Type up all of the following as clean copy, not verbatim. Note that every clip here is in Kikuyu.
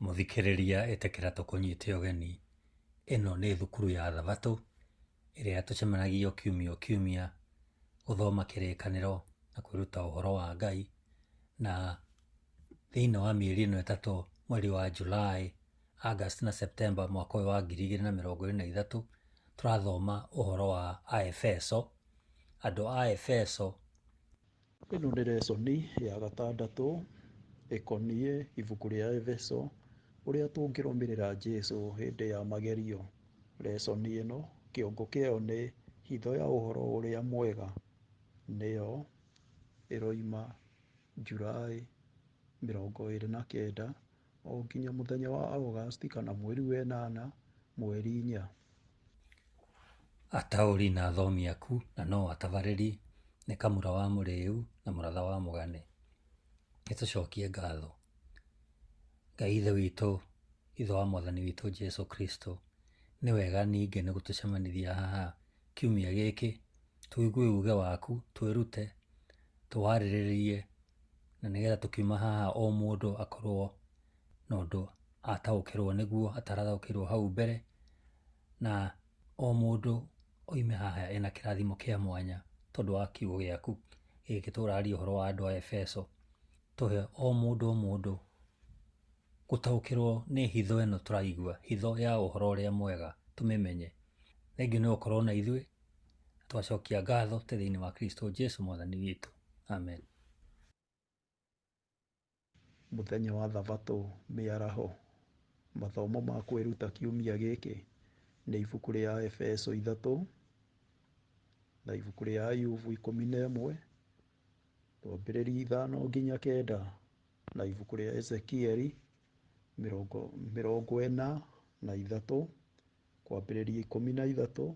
Mũthikĩrĩria ĩtĩkĩra tũkũnyite ũgeni. Ĩno nĩ thukuru ya Thabatũ ĩrĩa tũcemanagia o kiumia o kiumia gũthoma kĩrĩkanĩro na kwĩruta ũhoro wa Ngai. Na thĩinĩ wa mĩeri ĩno ĩtatũ, mweri wa July, August na September mwaka ũyũ wa 2023, tũrathoma ũhoro wa Aefeso. Andũ a Efeso. Ĩno nĩ lesoni ya gatandatũ ĩkoniĩ ibuku rĩa Efeso, ũrĩa tũngĩrũmĩrĩra Jesũ hĩndĩ ya magerio. Lesoni ĩno kĩongo kĩayo nĩ hitho ya ũhoro ũrĩa mwega, nĩyo ĩroima July 29 o nginya mũthenya wa August kana mweri wa ĩnana mweri 4. Ataũri na athomi aku na no atabarĩri nĩ Kamũra wa Mũrĩu na Mũratha wa Mũgane. Nĩtũcokie ngatho Ngai ithe witũ, ithe wa Mwathani witũ Jesũ Kristo. Nĩ wega ningĩ nĩ gũtũcemanithia haha kiumia gĩkĩ, tũigue uge waku, twĩrute, tũwarĩrĩrie, na nĩgetha tũkiuma haha o mũndũ akorwo na ũndũ ataũkĩrwo nĩguo atarataũkĩrwo hau mbere, na o mũndũ oime haha ena kĩrathimo kĩa mwanya tondũ wa kiugo gĩaku gĩkĩ tũraria ũhoro wa andũ a Efeso. Tũhe o mũndũ gũtaũkĩrwo nĩ hitho ĩno tũraigua, hitho ya ũhoro ũrĩa mwega, tũmĩmenye. Thengiũ nĩ gũkorwo na ithuĩ, twacokia ngatho thĩinĩ wa Kristo Jesũ Mwathani witũ. Amen. Mũthenya wa Thabatũ mĩaraho, mathomo ma kwĩruta kiumia gĩkĩ nĩ ibuku rĩa Efeso 3 na ibuku rĩa Ayubu 11, twambĩrĩrie 5 nginya 9, na ibuku rĩa Ezekieli 43 kwambĩrĩria 13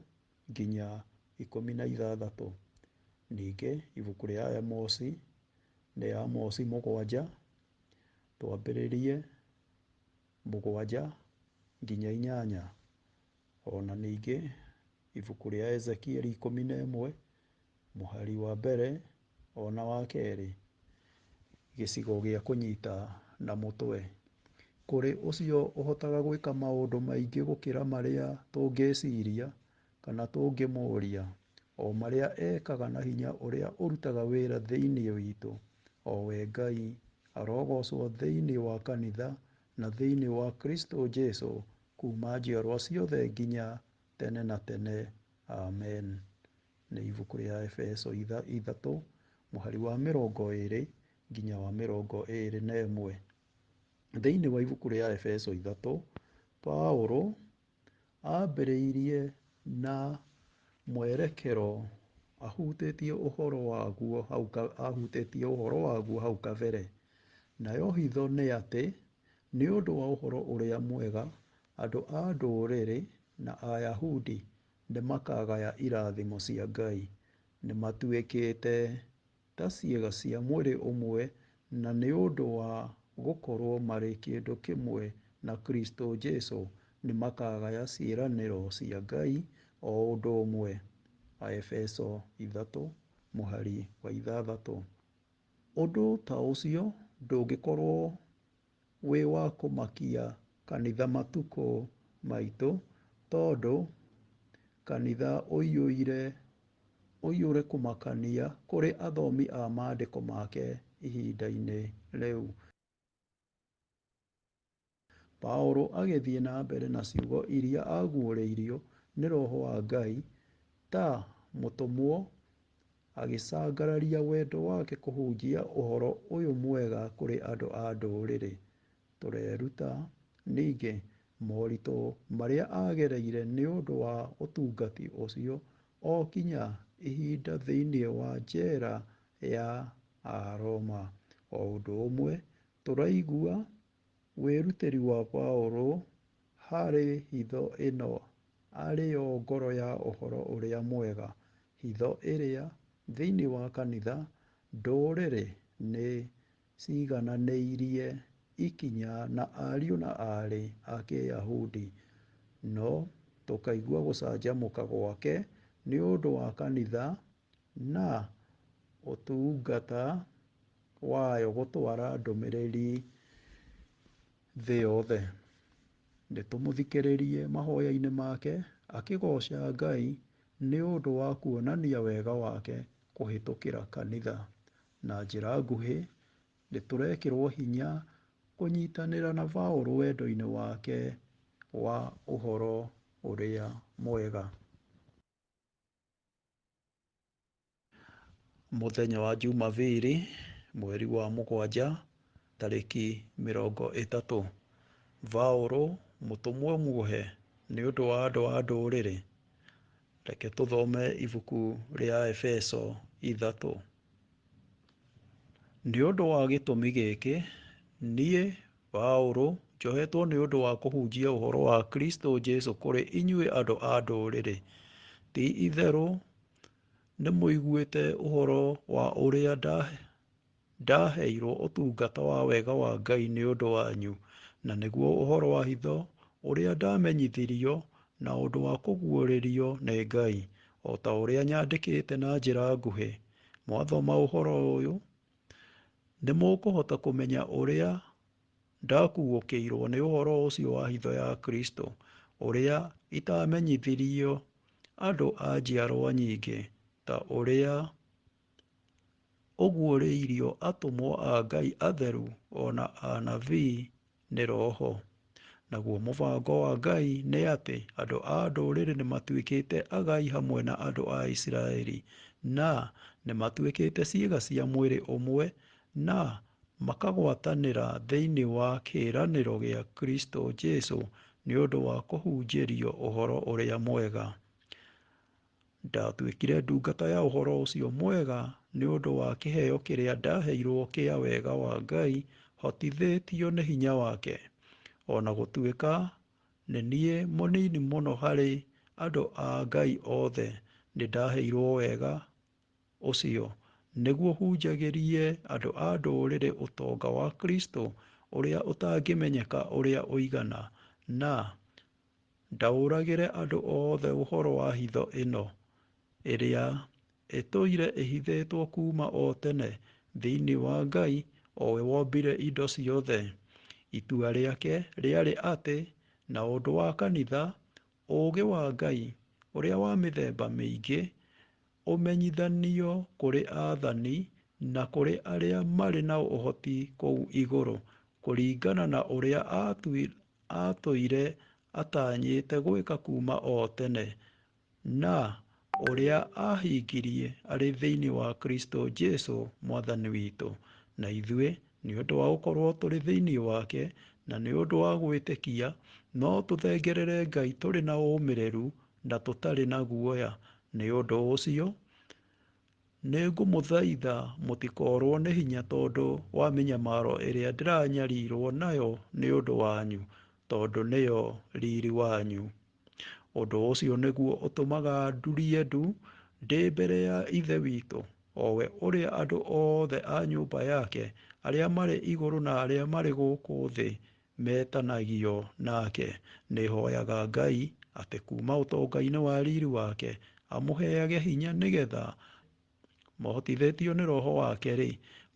nginya 16. Ningĩ ibuku rĩa Amosi nĩ Amosi 7 twambĩrĩrie 7 nginya 8. Ona ningĩ ibuku rĩa Ezekieli 11 mũhari wa mbere ona wa kerĩ. Gĩcigo gĩa kũnyita na mũtwe. Kũrĩ ũcio ũhotaga gwĩka maũndũ maingĩ gũkĩra marĩa tũngĩciria kana tũngĩmũria, o marĩa ekaga na hinya ũrĩa ũrutaga wĩra thĩinĩ witũ. O we Ngai arogocwo thĩinĩ wa kanitha na thĩinĩ wa Kristo Jesũ kuma njiarwa ciothe nginya tene na tene. Amen. Nĩ ibuku rĩa Efeso 3 mũhari wa 20 nginya wa 21. Thĩinĩ wa ibuku rĩa Efeso 3, Paũlũ ambĩrĩirie na mwerekero ahutĩtie ũhoro waguo hau kabere. Nayo hitho nĩ atĩ nĩ ũndũ wa ũhoro ũrĩa mwega, andũ a ndũrĩrĩ na Ayahudi nĩ makagaya irathimo cia Ngai. Nĩ matuĩkĩte ta ciĩga cia mwĩrĩ ũmwe, na nĩ ũndũ wa gũkorwo marĩ kĩndũ kĩmwe na Kristo Jesũ nĩ makagaya ciĩranĩro cia Ngai o ũndũ ũmwe. Aefeso 3 mũhari wa 6. Ũndũ ta ũcio ndũngĩkorwo wĩ wa kũmakia kanitha matukũ maitũ, tondũ kanitha ũiyũre kũmakania kũrĩ athomi a maandĩko make ihinda-inĩ rĩu. Paũlũ agĩthiĩ na mbere na ciugo iria aguũrĩirio nĩ Roho wa Ngai ta mũtũmwo, agĩcangararia wendo wake kũhunjia ũhoro ũyũ mwega kũrĩ andũ a ndũrĩrĩ. Tũreruta ningĩ moritũ marĩa agereire nĩ ũndũ wa ũtungati ũcio o kinya ihinda thĩinĩ wa njera ya Aroma. O ũndũ ũmwe tũraigua wĩrutĩri wa Paũlũ harĩ hitho ĩno arĩyo ngoro ya ũhoro ũrĩa mwega, hitho ĩrĩa thĩinĩ wa kanitha ndũrĩrĩ nĩ ciigananĩirie ikinya na ariũ na aarĩ a Kĩyahudi, no tũkaigua gũcanjamũka gwake nĩ ũndũ wa kanitha na ũtungata wayo gũtwara ndũmĩrĩri thĩ yothe. Nĩ tũmũthikĩrĩrie mahoya-inĩ make akĩgoca Ngai nĩ ũndũ wa kuonania wega wake kũhĩtũkĩra kanitha. Na njĩra nguhĩ, nĩ tũrekĩrwo hinya kũnyitanĩra na Paũlũ wendo-inĩ wake wa ũhoro ũrĩa mwega. Mũthenya wa Jumabiri, mweri wa mũgwanja, tarĩki 30. Paũlũ, mũtũmwo muohe nĩ ũndũ wa andũ a ndũrĩrĩ. Reke tũthome ibuku rĩa Efeso 3. Nĩ ũndũ wa gĩtũmi gĩkĩ, niĩ Paũlũ njohetwo nĩ ũndũ wa kũhunjia ũhoro wa Kristo Jesũ kũrĩ inyuĩ andũ a ndũrĩrĩ. Ti itherũ nĩ mũiguĩte ũhoro wa ũrĩa ndaheirwo ũtungata wa wega wa Ngai nĩ ũndũ wanyu, na nĩguo ũhoro wa hitho ũrĩa ndamenyithirio na ũndũ wa kũguũrĩrio nĩ Ngai, o ta ũrĩa nyandĩkĩte na njĩra nguhĩ. Mwathoma ũhoro ũyũ, nĩ mũkũhota kũmenya ũrĩa ndakuũkĩirwo nĩ ũhoro ũcio wa hitho ya Kristo, ũrĩa itamenyithirio andũ a njiarwa nyingĩ, ta ũrĩa ũguũrĩirio atũmwo a Ngai atheru o na anabii nĩ Roho. Naguo mũbango wa Ngai nĩ atĩ andũ a ndũrĩrĩ nĩ matuĩkĩte agai hamwe na andũ a Isiraeli, na nĩ matuĩkĩte ciĩga cia mwĩrĩ ũmwe, na makagwatanĩra thĩinĩ wa kĩĩranĩro gĩa Kristo Jesũ nĩ ũndũ wa kũhunjĩrio ũhoro ũrĩa mwega. Ndatuĩkire ndungata ya ũhoro ũcio mwega nĩ ũndũ wa kĩheo kĩrĩa ndaheirwo kĩa wega wa Ngai, hotithĩtio nĩ hinya wake. O na gũtuĩka nĩ niĩ mũnini mũno harĩ andũ a Ngai othe, nĩ ndaheirwo wega ũcio nĩguo hunjagĩrie andũ a ndũrĩrĩ ũtonga wa Kristo ũrĩa ũtangĩmenyeka ũrĩa ũigana, na ndaũragĩre andũ othe ũhoro wa hitho ĩno ĩrĩa ĩtũire ĩhithĩtwo kuuma o tene thĩinĩ wa Ngai, o we wombire indo ciothe. Itua rĩake rĩarĩ atĩ, na ũndũ wa kanitha, ũũgĩ wa Ngai ũrĩa wa mĩthemba mĩingĩ ũmenyithanio kũrĩ aathani na kũrĩ arĩa marĩ na ũhoti kũu igũrũ, kũringana na ũrĩa atũire atanyĩte gwĩka kuuma o tene, na ũrĩa ahingirie arĩ thĩinĩ wa Kristo Jesũ Mwathani witũ. Na ithuĩ, nĩ ũndũ wa gũkorwo tũrĩ thĩinĩ wake, na nĩ ũndũ wa gwĩtĩkia, no tũthengerere Ngai tũrĩ na ũũmĩrĩru na tũtarĩ na guoya. Nĩ ũndũ ũcio, nĩ ngũmũthaitha mũtikoorwo nĩ hinya tondũ wa mĩnyamaro ĩrĩa ndĩranyariirwo nayo nĩ ũndũ wanyu, tondũ nĩyo riiri wanyu. Ũndũ ũcio nĩguo ũtũmaga ndurie ndu ndĩ mbere ya Ithe witũ, o we ũrĩa andũ othe a nyũmba yake, arĩa marĩ igũrũ na arĩa marĩ gũkũ thĩ, metanagio nake. Nĩhooyaga Ngai atĩ kuuma ũtonga-inĩ wa riiri wake amũheage hinya nĩgetha mũhotithĩtio nĩ Roho wake-rĩ,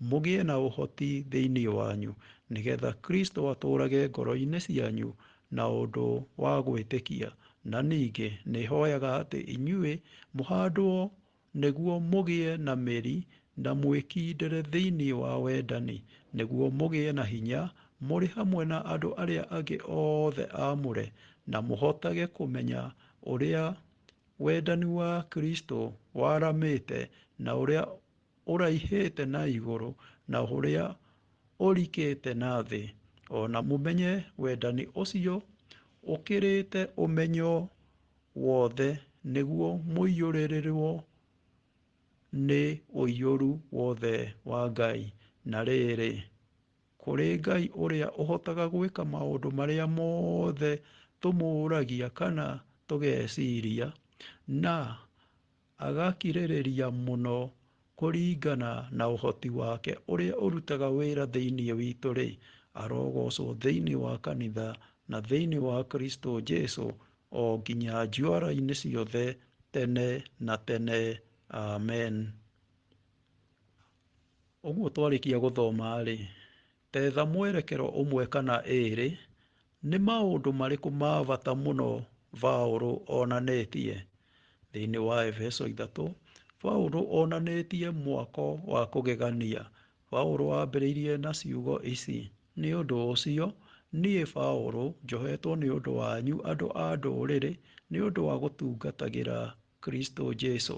mũgĩe na ũhoti thĩinĩ wanyu, nĩgetha Kristo atũũrage ngoro-inĩ cianyu na ũndũ wa gwĩtĩkia. Na ningĩ nĩhoyaga atĩ inyuĩ mũhaandwo nĩguo mũgĩe na mĩri na mwĩkindĩre thĩinĩ wa wendani, nĩguo mũgĩe na hinya mũrĩ hamwe na andũ arĩa angĩ othe aamũre, na mũhotage kũmenya ũrĩa wendani wa Kristo waramĩte, na ũrĩa ũraihĩte na igũrũ, na ũrĩa ũrikĩte na thĩ, o na mũmenye wendani ũcio ũkĩrĩte ũmenyo wothe, nĩguo mũiyũrĩrĩrwo nĩ ũiyũru wothe wa Ngai. Na rĩrĩ, kũrĩ Ngai ũrĩa ũhotaga gwĩka maũndũ marĩa mothe tũmũũragia kana tũgeciria, na agakirĩrĩria mũno kũringana na ũhoti wake ũrĩa ũrutaga wĩra thĩinĩ witũ-rĩ, arogocwo thĩinĩ wa kanitha na thĩinĩ wa Kristo Jesũ, o nginya njiarwa-inĩ ciothe tene na tene. Amen. Ũguo twarĩkia gũthoma-rĩ, Tetha mwerekero ũmwe kana ĩrĩ, nĩ maũndũ marĩkũ ma bata mũno Paũlũ onanĩtie? Thĩinĩ wa Efeso 3, Paũlũ onanĩtie mwako wa kũgegania. Paũlũ ambĩrĩirie na ciugo ici: nĩ ũndũ ũcio, niĩ Paũlũ, njohetwo nĩ ũndũ wanyu andũ a ndũrĩrĩ, nĩ ũndũ wa gũtungatagĩra Kristo Jesũ.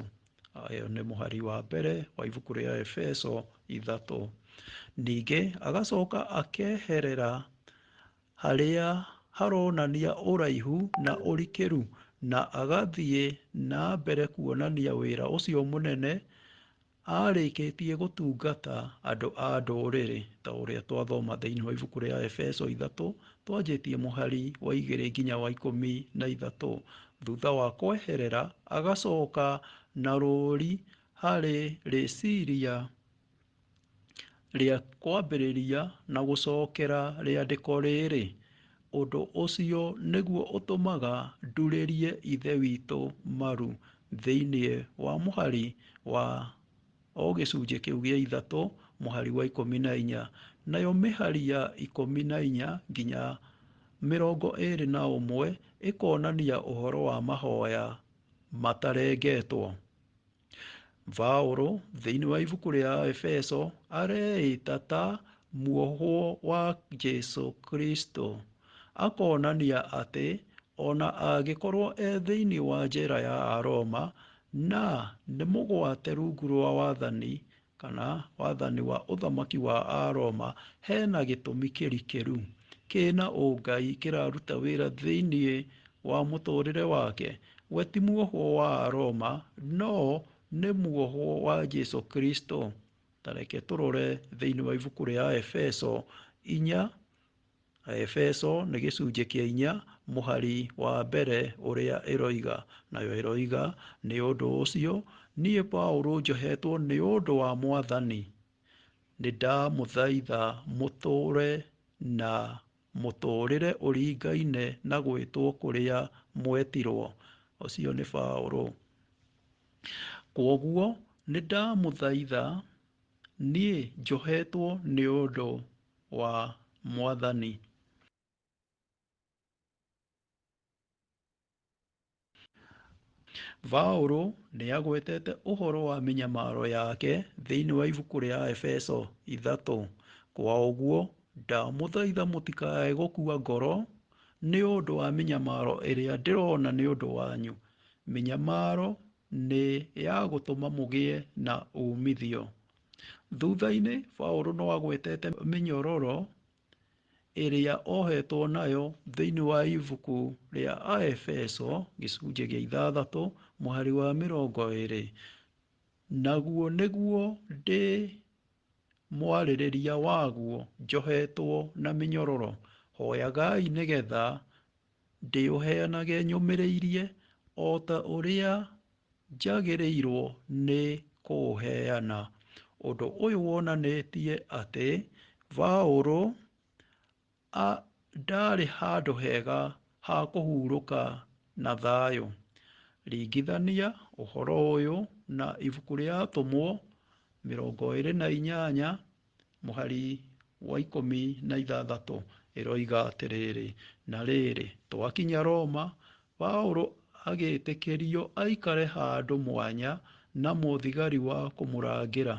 Ĩyo nĩ mũhari wa mbere wa ibuku rĩa Efeso 3. Ningĩ agacoka akeherera harĩa haronania ũraihu na ũrikĩru, na agathiĩ na mbere kuonania wĩra ũcio mũnene arĩkĩtie gũtungata andũ a ndũrĩrĩ, ta ũrĩa twathoma thĩinĩ wa ibuku rĩa Efeso 3, twanjĩtie mũhari wa 2 nginya wa 13. Thutha wa kweherera, agacoka na rũũri harĩ rĩciria rĩa kwambĩrĩria na gũcokera rĩandĩko rĩrĩ. Ũndũ ũcio nĩguo ũtũmaga ndurĩrie ithe witũ maru thĩinĩ wa mũhari wa gĩcunjĩ kĩu gĩa 3, mũhari wa 14. Nayo mĩhari ya 14 nginya 21 ĩkonania ũhoro wa mahoya matarengetwo. Paũlũ thĩinĩ wa ibuku rĩa Efeso areĩta ta muohwo wa Jesũ Kristo, akonania atĩ ona angĩkorwo thĩinĩ wa njera ya Aroma na nĩ mũgwate rungu rwa wathani kana wathani wa ũthamaki wa Aroma, hena gĩtũmi kĩrikĩru kĩna ũngai kĩraruta wĩra thĩinĩ wa mũtũrĩre wake. We ti muohwo wa Aroma, no nĩ muohwo wa Jesũ Kristo. Tareke tũrore thĩinĩ wa ibuku rĩa Efeso 4. Efeso nĩ gĩcunjĩ kĩa 4 mũhari wa mbere ũrĩa ĩroiga, nayo ĩroiga: nĩ ũndũ ũcio, niĩ Paũlũ, njohetwo nĩ ũndũ wa Mwathani, nĩ ndamũthaitha mũtũũre na mũtũũrĩre ũringaine na gwĩtwo kũrĩa mwetirwo. Ũcio nĩ Paũlũ. Kwoguo nĩ ndamũthaitha, niĩ njohetwo nĩ ũndũ wa Mwathani. Paũlũ nĩ agwetete ũhoro wa mĩnyamaro yake thĩinĩ wa ibuku rĩa Efeso 3. Kwa ũguo, ndamũthaitha mũtikae gũkua ngoro nĩ ũndũ wa mĩnyamaro ĩrĩa ndĩrona nĩ ũndũ wanyu. Mĩnyamaro nĩ ya gũtũma mũgĩe na umithio. Thutha-inĩ, Paũlũ no agwetete mĩnyororo ĩrĩa ohetwo nayo thĩinĩ wa ibuku rĩa Aefeso gĩcunjĩ gĩa 6 mũhari wa 20. Naguo nĩguo ndĩ mwarĩrĩria waguo njohetwo na mĩnyororo. Hoyagai nĩgetha ndĩũheanage nyũmĩrĩirie o ta ũrĩa njagĩrĩirwo nĩ kũũheana. Ũndũ ũyũ wonanĩtie atĩ Paũlũ ndarĩ handũ hega ha kũhurũka na thayũ. Ringithania ũhoro ũyũ na ibuku rĩa Atũmwo 28 mũhari wa 16. Ĩroiga atĩrĩrĩ: na rĩrĩ, twakinya Roma, Paũlũ agĩĩtĩkĩrio aikare handũ mwanya na mũthigari wa kũmũrangĩra.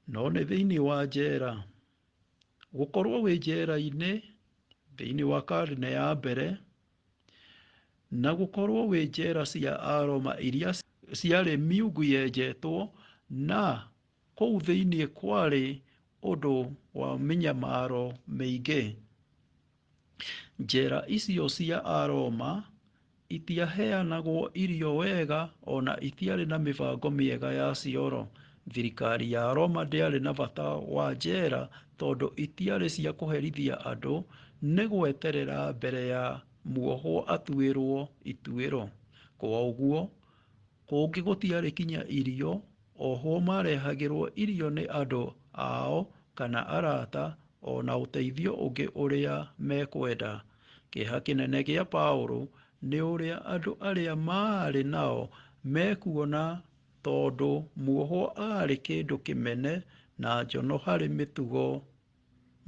No nĩ thĩinĩ wa njera. Gũkorwo wĩ njera-inĩ thĩinĩ wa karine ya mbere na gũkorwo wĩ njera cia Aroma iria ciarĩ miungu yenjetwo, na kũu thĩinĩ kwarĩ ũndũ wa mĩnyamaro mĩingĩ. Njera icio cia Aroma itiaheanagwo irio wega, ona itiarĩ na mĩbango mĩega ya cioro. Thirikari ya Roma ndĩarĩ na bata wa njera tondũ itiarĩ cia kũherithia andũ, nĩ gweterera mbere ya muohwo atuĩrwo ituĩro. Kwa ũguo, kũngĩ gũtiarĩ kinya irio, ohwo marehagĩrwo irio nĩ andũ ao kana arata, ona ũteithio ũngĩ ũrĩa mekwenda. Kĩeha kĩnene gĩa Paũlũ nĩ ũrĩa andũ arĩa maarĩ nao mekuona, tondũ muohwo aarĩ kĩndũ kĩmene na njono harĩ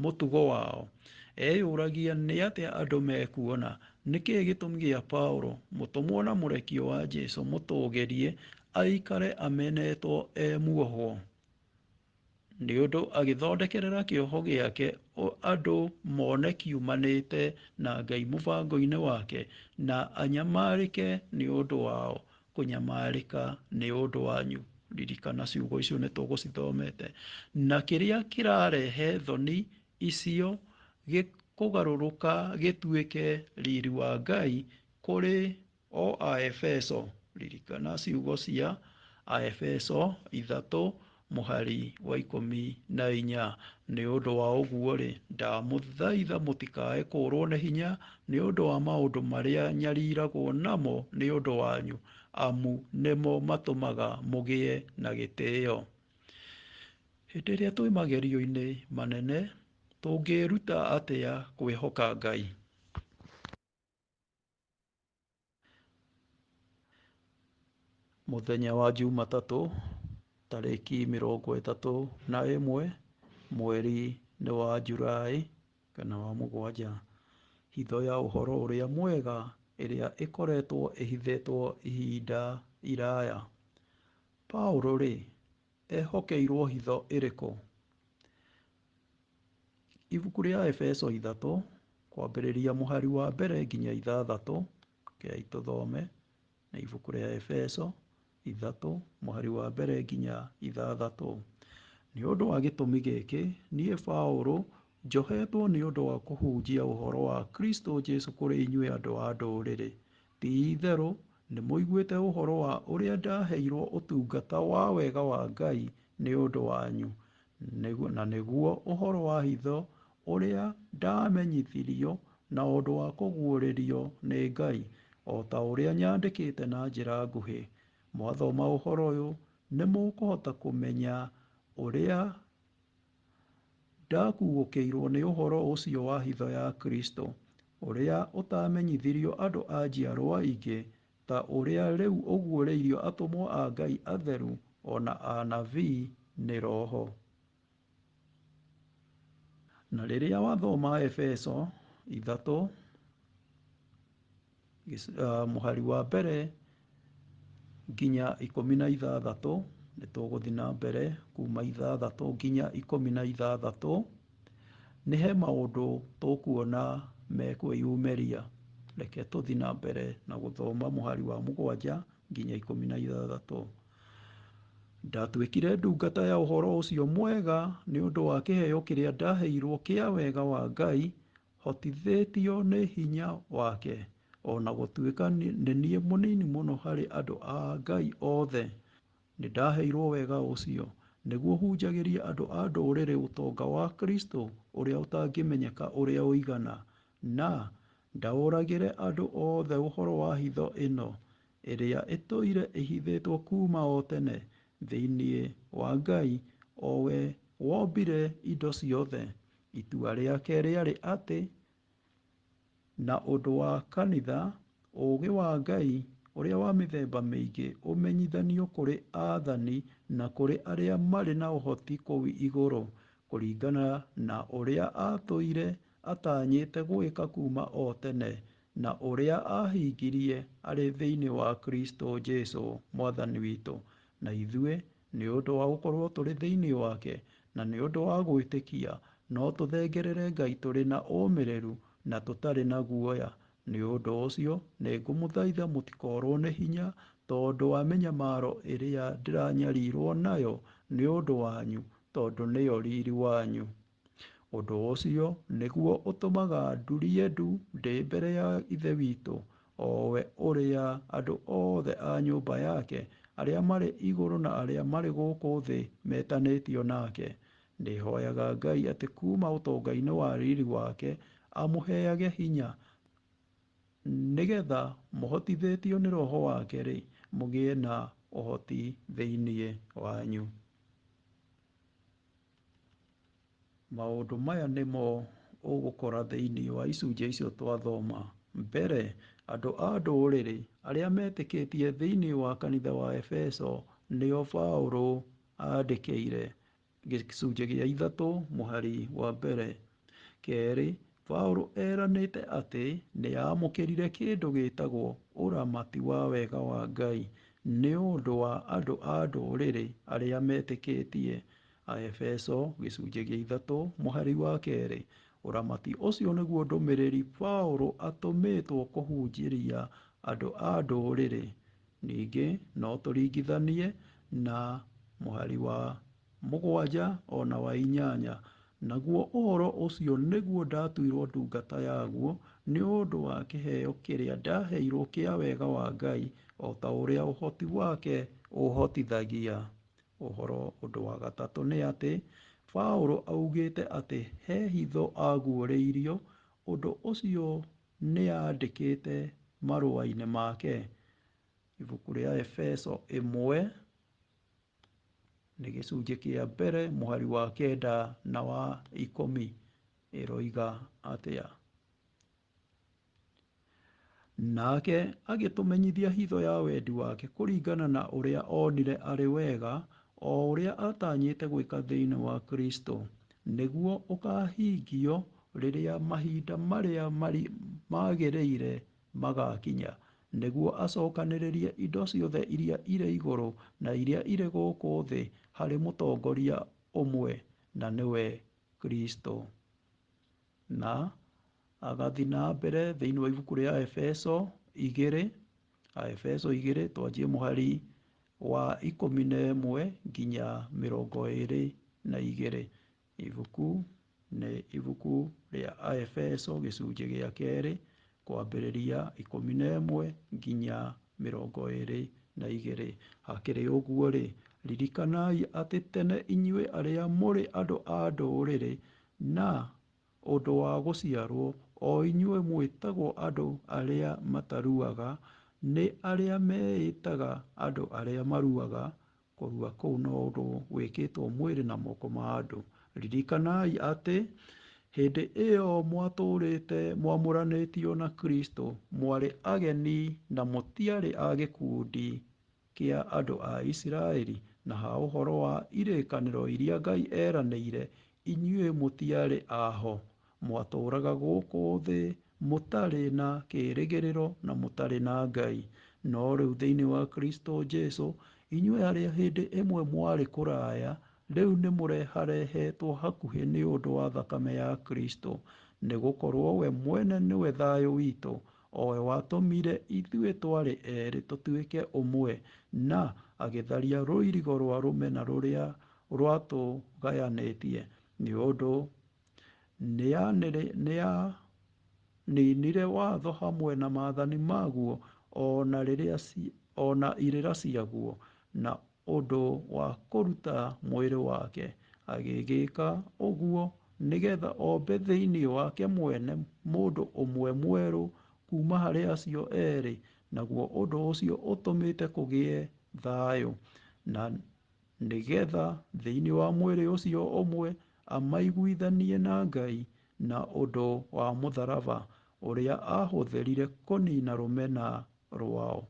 mũtugo wao. Eyũragia nĩ atĩa andũ mekuona. Nĩkĩĩ gĩtũmi gĩa Paulo, mũtũmwo na mũrekio wa Jesũ, mũtũgĩrie aikare amenetwo muohwo? Nĩ ũndũ agĩthondekerera kĩoho gĩake andũ mone kiumanĩte na Ngai mũbango-inĩ wake, na anyamarĩke nĩ ũndũ wao, kũnyamarĩka nĩ ũndũ wanyu. Ririkana ciugo icio nĩ tũgũcithomete. Na kĩrĩa kĩrarehe thoni icio kũgarũrũka gĩtuĩke riri wa Ngai kũrĩ o Aefeso. Ririkana ciugo cia Aefeso 3:14. Nĩ ũndũ wa ũguo-rĩ, ndamũthaitha mũtikae kũũrwo nĩ hinya nĩ ũndũ wa maũndũ marĩa nyariiragwo namo nĩ ũndũ wanyu, amu nĩmo matũmaga mũgĩe na gĩtĩĩo. Hĩndĩ ĩrĩa twĩ magerio-inĩ manene, tũngĩĩruta atĩa kwĩhoka Ngai? Mũthenya wa Jumatatũ, tarĩki 31 mweri nĩ wa Julai kana wa 7, hitho ya ũhoro ũrĩa mwega ĩrĩa ĩkoretwo ĩhithĩtwo ihinda iraya. Paulo-rĩ, ehokeirwo hitho ĩrĩkũ? Ibuku rĩa Efeso 3 kwambĩrĩria mũhari wa mbere nginya 6, kei tũthome. Nĩ ibuku rĩa Efeso 3 mũhari wa mbere nginya 6. Nĩ ũndũ wa gĩtũmi gĩkĩ, niĩ Paulo njohetwo nĩ ũndũ wa kũhunjia ũhoro wa Kristo Jesũ kũrĩ inyuĩ andũ a ndũrĩrĩ. Ti-itherũ nĩ mũiguĩte ũhoro wa ũrĩa ndaheirwo ũtungata wa wega wa Ngai nĩ ũndũ wanyu, na nĩguo ũhoro wa hitho ũrĩa ndamenyithirio na ũndũ wa kũguũrĩrio nĩ Ngai, o ta ũrĩa nyandĩkĩte na njĩra nguhĩ. Mwathoma ũhoro ũyũ nĩ mũkũhota kũmenya ũrĩa ndakuũkĩirwo nĩ ũhoro ũcio wa hitho ya Kristo, ũrĩa ũtamenyithirio andũ a njiarwa ingĩ, ta ũrĩa rĩu ũguũrĩirio atũmwo a Ngai atheru ona anabii nĩ Roho. Na rĩrĩa wathoma Efeso 3 mũhari wa mbere nginya 16, nĩ tũgũthiĩ na mbere kuma 6 nginya 16, nĩ he maũndũ tũkuona mekwĩyumĩria. Reke tũthiĩ na mbere na gũthoma mũhari wa 7 nginya 16. Ndatuĩkire ndungata ya ũhoro ũcio mwega nĩ ũndũ wa kĩheo kĩrĩa ndaheirwo kĩa wega wa Ngai, hotithĩtio nĩ hinya wake, ona gũtuĩka nĩ niĩ mũnini mũno harĩ andũ a Ngai othe. Nĩ ndaheirwo wega ũcio nĩguo hunjagĩrie andũ a ndũrĩrĩ ũtonga wa Kristo ũrĩa ũtangĩmenyeka ũrĩa ũigana, na ndaũragĩre andũ othe ũhoro wa hitho ĩno ĩrĩa ĩtũire ĩhithĩtwo kuma o tene thĩinĩ wa Ngai, o we wombire indo ciothe. Itua rĩake rĩarĩ atĩ, na ũndũ wa kanitha, ũũgĩ wa Ngai ũrĩa wa mĩthemba mĩingĩ ũmenyithanio kũrĩ aathani na kũrĩ arĩa marĩ na ũhoti kũu igũrũ, kũringana na ũrĩa atũire atanyĩte gwĩka kuma o tene, na ũrĩa ahingirie arĩ thĩinĩ wa Kristo Jesũ Mwathani witũ. Na ithuĩ nĩ ũndũ wa gũkorwo tũrĩ thĩinĩ wake, na nĩ ũndũ wa gwĩtĩkia, no tũthengerere Ngai tũrĩ na ũmĩrĩru na tũtarĩ na guoya. Nĩ ũndũ ũcio nĩ ngũmũthaitha mũtikorwo nĩ hinya tondũ wa mĩnyamaro ĩrĩa ndĩranyarirwo nayo nĩ ũndũ wanyu, tondũ nĩyo riri wanyu. Ũndũ ũcio nĩguo ũtũmaga ndurie ndu ndĩ mbere ya Ithe witũ, o we ũrĩa andũ othe a nyũmba yake, arĩa marĩ igũrũ na arĩa marĩ gũkũ thĩ metanĩtio nake. Ndĩhoyaga Ngai atĩ kuma ũtonga-inĩ wa riri wake amũheage hinya, nĩgetha mũhotithĩtio nĩ Roho wake-rĩ, mũgĩe na ũhoti thĩinĩ wanyu. Maũndũ maya nĩmo ũgũkora thĩinĩ wa icunjĩ icio twathoma. Mbere, andũ a ndũrĩrĩ arĩa metĩkĩtie thĩinĩ wa kanitha wa Efeso nĩo Paulo andĩkĩire. gĩcunjĩ gĩa ithatũ mũhari wa mbere. Kerĩ, Paũlũ eranĩte atĩ nĩ aamũkĩrire kĩndũ gĩtagwo ũramati wa wega wa Ngai nĩ ũndũ wa andũ a ndũrĩrĩ arĩa metĩkĩtie. Aefeso gĩcunjĩ gĩa ithatũ mũhari wa kerĩ. Ũramati ũcio nĩguo ndũmĩrĩri Paũlũ atũmĩtwo kũhunjĩria andũ a ndũrĩrĩ. Ningĩ no tũringithanie na mũhari wa mũgwanja ona wa inyanya. Naguo ũhoro ũcio nĩguo ndatuirwo ndungata yaguo nĩ ũndũ wa kĩheo kĩrĩa ndaheirwo kĩa wega wa Ngai, o ta ũrĩa ũhoti wake ũhotithagia. Ũndũ wa gatatũ nĩ atĩ Paũlũ augĩte atĩ he hitho aguũrĩirio. Ũndũ ũcio nĩ aandĩkĩte marũa-inĩ make. Ibuku rĩa Efeso 1 nĩ gĩcunjĩ kĩa mbere mũhari wa kenda na wa 10 ĩroiga atĩa: nake agĩtũmenyithia hitho ya wendi wake kũringana na ũrĩa onire arĩ wega, o ũrĩa atanyĩte gwĩka thĩinĩ wa Kristo, nĩguo ũkahingio rĩrĩa mahinda marĩa magĩrĩire magakinya, nĩguo acokanĩrĩrie indo ciothe iria irĩ igũrũ na iria irĩ gũkũ thĩ harĩ mũtongoria ũmwe, na nĩwe Kristo. Na agathi na mbere thĩinĩ wa ibuku rĩa Efeso 2, Efeso 2 twanjie mũhari wa 11 nginya 22. Ibuku nĩ ibuku rĩa Efeso gĩcunjĩ gĩa kerĩ kwambĩrĩria 11 nginya 22. Hakĩrĩ ũguo-rĩ, ririkanai atĩ tene inyuĩ arĩa mũrĩ andũ a ndũrĩrĩ na ũndũ wa gũciarwo, o inyuĩ mwĩtagwo andũ arĩa mataruaga, nĩ arĩa meĩtaga andũ arĩa maruaga. Kũrua kũu no ũndũ wĩkĩtwo mwĩrĩ na moko ma andũ. Ririkanai atĩ hĩndĩ ĩyo mwatũũrĩte mwamũranĩtio na Kristo, mwarĩ ageni na mũtiarĩ a gĩkundi kĩa andũ a Isiraeli, na ha ũhoro wa irĩkanĩro iria Ngai eranĩire, inyuĩ mũtiarĩ aho. Mwatũũraga gũkũ thĩ mũtarĩ na kĩĩrĩgĩrĩro na mũtarĩ na Ngai. No rĩu thĩinĩ wa Kristo Jesũ, inyuĩ arĩa hĩndĩ ĩmwe mwarĩ kũraya, rĩu nĩ mũreharehetwo hakuhĩ nĩ ũndũ wa thakame ya Kristo. Nĩ gũkorwo we mwene nĩwe thayũ witũ, o we watũmire ithuĩ twarĩ eerĩ tũtuĩke ũmwe, na agĩtharia rũirigo rwa rũmena rũrĩa rwatũgayanĩtie. Nĩ ũndũ nĩaninire watho hamwe na maathani maguo, ona irĩra ciaguo, na ũndũ wa kũruta mwĩrĩ wake. Agĩgĩka ũguo nĩgetha ombe thĩinĩ wake mwene mũndũ ũmwe mwerũ kuuma harĩ acio eerĩ, naguo ũndũ ũcio ũtũmĩte kũgĩe thayũ, na nĩgetha thĩinĩ wa mwĩrĩ ũcio ũmwe amaiguithanie na Ngai na ũndũ wa mũtharaba ũrĩa ahũthĩrire kũnina rũmena rwao.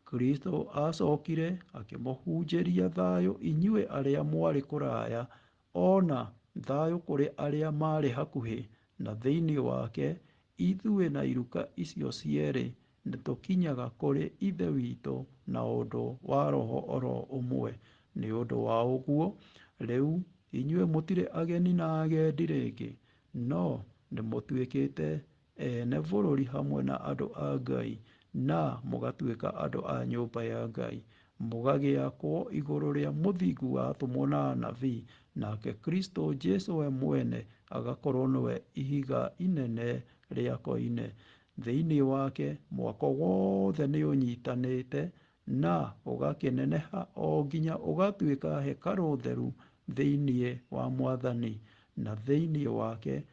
Kristo acokire akĩmũhunjĩria thayũ inyuĩ arĩa mwarĩ kũraya, ona thayũ kũrĩ arĩa marĩ hakuhĩ, na thĩinĩ wake ithuĩ na iruka icio cierĩ nĩtũkinyaga kũrĩ Ithe witũ na ũndũ wa Roho oro ũmwe. Nĩ ũndũ wa ũguo, rĩu inyuĩ mũtirĩ ageni na agendi rĩngĩ, no nĩmũtuĩkĩte ene bũrũri hamwe na andũ a Ngai, na mũgatuĩka andũ a nyũmba ya Ngai, mũgagĩakwo igũrũ rĩa mũthingu watũmwo na anabii, nake Kristo Jesũ we mwene agakorwo nĩwe ihiga inene rĩa koine. Thĩinĩ wake mwako wothe nĩ ũnyitanĩte na ũgakĩneneha o nginya ũgatuĩka hekarũ theru thĩinĩ wa Mwathani, na thĩinĩ wake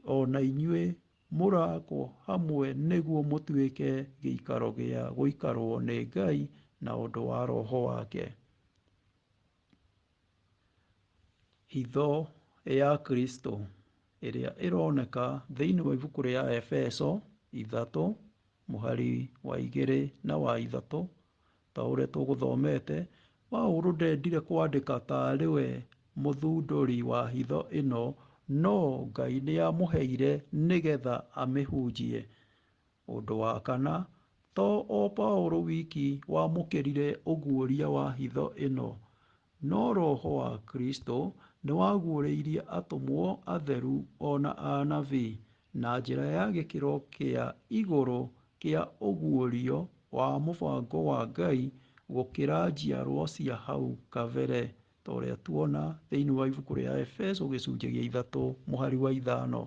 ona inyuĩ mũrakwo hamwe nĩguo mũtuĩke gĩikaro gĩa gũikarwo nĩ Ngai na ũndũ wa Roho wake. Hitho ya Kristo ĩrĩa ĩroneka thĩinĩ wa ibuku rĩa Efeso 3 mũhari wa 2 na wa 3, ta ũrĩa tũgũthomete, Paũlũ ndendire kwandĩka tarĩ we mũthundũri wa hitho ĩno, no Ngai nĩamũheire nĩgetha amĩhunjie. Ũndũ wa kana, to o Paũlũ wiki wamũkĩrire ũguũria wa hitho ĩno, no Roho wa Kristo nĩwaguũrĩirie atũmwo atheru ona anabii na njĩra ya gĩkĩro kĩa igũrũ kĩa ũguũrio wa mũbango wa Ngai gũkĩra njiarwa cia hau kabere, ta ũrĩa tuona thĩinĩ wa ibuku rĩa Efeso gĩcunjĩ gĩa 3:5.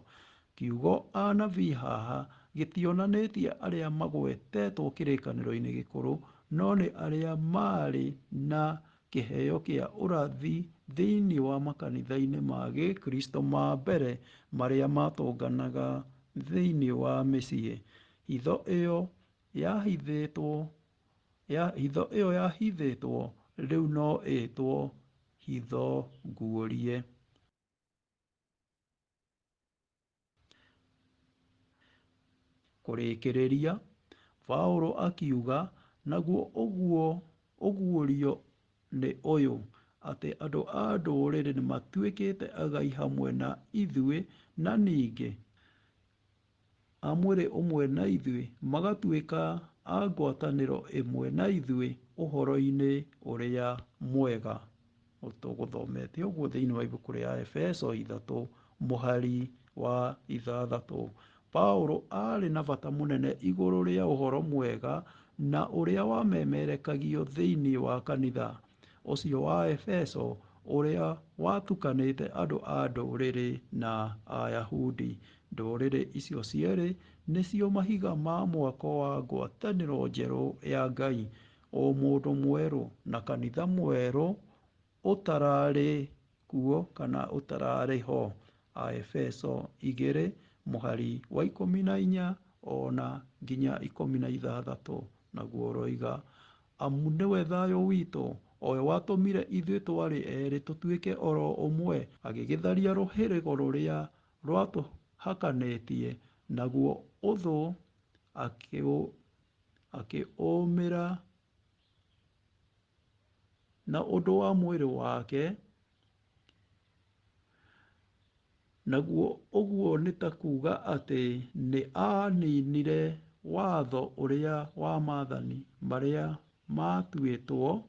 Kiugo anabii haha gĩtionanĩtie arĩa magwetetwo kĩrĩkanĩro-inĩ gĩkũrũ, no nĩ arĩa marĩ na kĩheo kĩa ũrathi thĩinĩ wa makanitha-inĩ ma Gĩkristo ma mbere marĩa matũnganaga thĩinĩ wa mĩciĩ. Hitho ĩyo yahithĩtwo rĩu no ĩtwo hitho nguũrie. Kũrĩkĩrĩria, Paũlũ akiuga, naguo ũguũrio nĩ ũyũ, atĩ andũ a ndũrĩrĩ nĩmatuĩkĩte agai hamwe na ithuĩ, na ningĩ a mwĩrĩ ũmwe na ithuĩ magatuĩka a ngwatanĩro ĩmwe na ithuĩ ũhoro-inĩ ũrĩa mwega. Tũgũthomete ũguo thĩinĩ wa ibuku rĩa Efeso 3:6. Paũlũ arĩ na bata mũnene igũrũ rĩa ũhoro mwega na ũrĩa wamemerekagio thĩinĩ wa kanitha ũcio wa Efeso, ũrĩa watukanĩte andũ a ndũrĩrĩ na Ayahudi. Ndũrĩrĩ icio cierĩ nĩcio mahiga ma mwako wa ngwatanĩro njerũ ya Ngai, o mũndũ mwerũ na kanitha mwerũ ũtararĩ kuo kana ũtararĩ ho. Aefeso 2:14 ona nginya 16. Naguo ũroiga, amu nĩwe thayũ witũ, o we watũmire ithuĩ twarĩ erĩ tũtuĩke oro ũmwe, agĩgĩtharia rũhĩrĩgo rũrĩa rwatũhakanĩtie, naguo ũthũ akĩũmĩra na ũndũ wa mwĩrĩ wake. Naguo ũguo nĩ ta kuuga atĩ nĩ aaninire watho ũrĩa wa maathani marĩa matuĩtwo,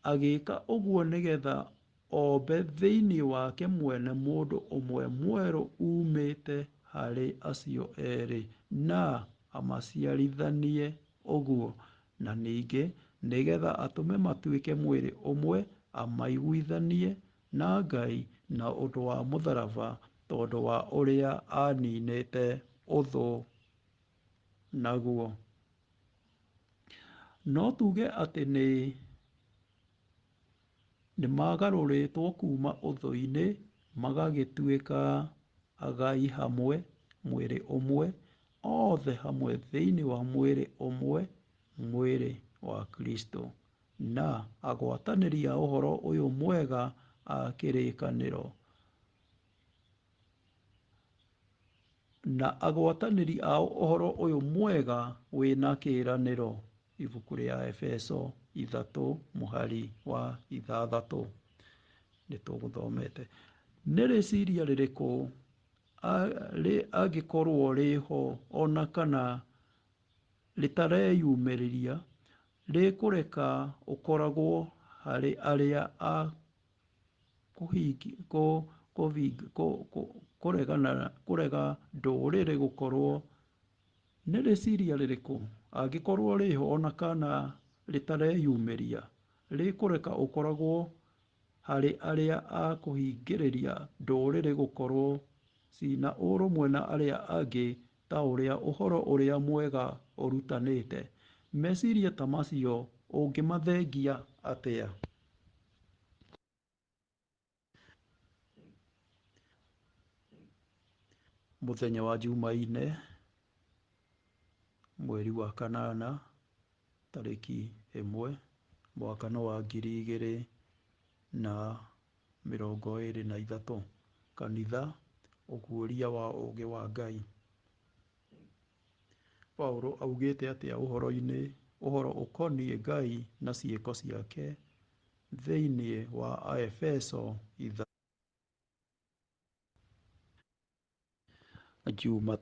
agĩka ũguo nĩgetha ombe thĩinĩ wake mwene mũndũ ũmwe mwerũ umĩte harĩ acio erĩ, na amaciarithanie ũguo, na ningĩ nĩgetha atũme matuĩke mwĩrĩ ũmwe, amaiguithanie na Ngai na ũndũ wa mũtharaba, tondũ wa ũrĩa aninĩte ũthũ naguo. No tuge atĩ nĩ magarũrĩtwo kuma ũthũ-inĩ magagĩtuĩka agai hamwe, mwĩrĩ ũmwe, othe hamwe thĩinĩ wa mwĩrĩ ũmwe, mwĩrĩ wa Kristo, na agwatanĩri a ũhoro ũyũ mwega a kĩrĩkanĩro. Na agwatanĩri a ũhoro ũyũ mwega wĩna kĩĩranĩro. Ibuku rĩa Efeso 3:6 nĩtũgũthomete. Nĩ rĩciria rĩrĩkũ angĩkorwo rĩho ona kana rĩtareyumĩria rĩkũreka ũkoragwo harĩ arĩa kũrega ndũrĩrĩ gũkorwo? Nĩ rĩciria rĩrĩkũ angĩkorwo rĩho ona kana rĩtareyumĩria rĩkũreka ũkoragwo harĩ arĩa kũhingĩrĩria ndũrĩrĩ gũkorwo cina ũrũmwe na arĩa angĩ, ta ũrĩa ũhoro ũrĩa mwega ũrutanĩte? Meciria ta macio ũngĩmathengia atĩa? Mũthenya wa Jumaine, mweri wa kanana, tarĩki 1, mwaka wa 2023. Kanitha, ũguũria wa ũũgĩ wa Ngai. Paũlũ augĩte atĩa ũhoro ũkoniĩ Ngai na ciĩko ciake thĩinĩ wa Aefeso Juma.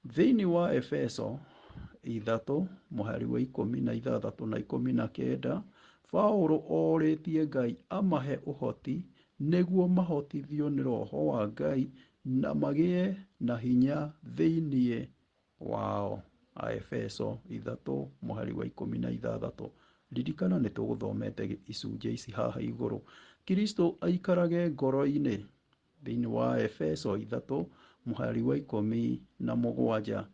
Thĩinĩ wa Efeso 3:16-19, Paũlũ orĩtie Ngai amahe ũhoti nĩguo mahotithio nĩ Roho wa Ngai na magĩe na hinya thĩinĩ wao. Aefeso 3:16. Ririkana nĩ tũgũthomete icunjĩ ici haha igũrũ. Kristo aikarage ngoro-inĩ. Thĩinĩ wa Efeso 3:17,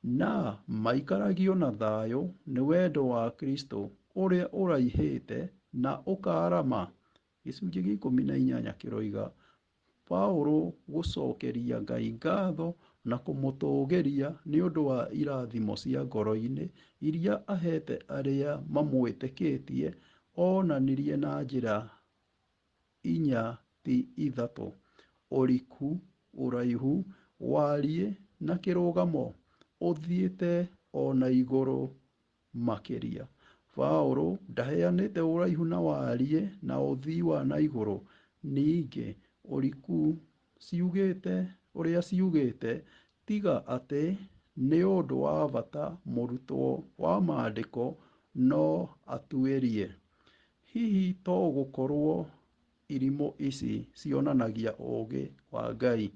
na maikaragio na thayũ nĩ wendo wa Kristo ũrĩa ũraihĩte na ũkaarama. Gĩcunjĩ gĩa 18 kĩroiga Paũlũ gũcokeria Ngai ngatho na kũmũtũũgĩria nĩ ũndũ wa irathimo cia ngoro-inĩ iria ahete arĩa mamwĩtĩkĩtie, onanirie na njĩra 4:3: ũriku, ũraihu, wariĩ na kĩrũgamo, ũthiĩte o na igũrũ makĩria. Paũlũ ndaheanĩte ũraihu na wariĩ na ũthii wa na igũrũ. Ningĩ ũriku ũrĩa ciugĩte tiga atĩ nĩ ũndũ wa bata mũrutwo wa maandĩko no atuĩrie. Hihi to gũkorwo irimũ ici cionanagia ũũgĩ wa Ngai?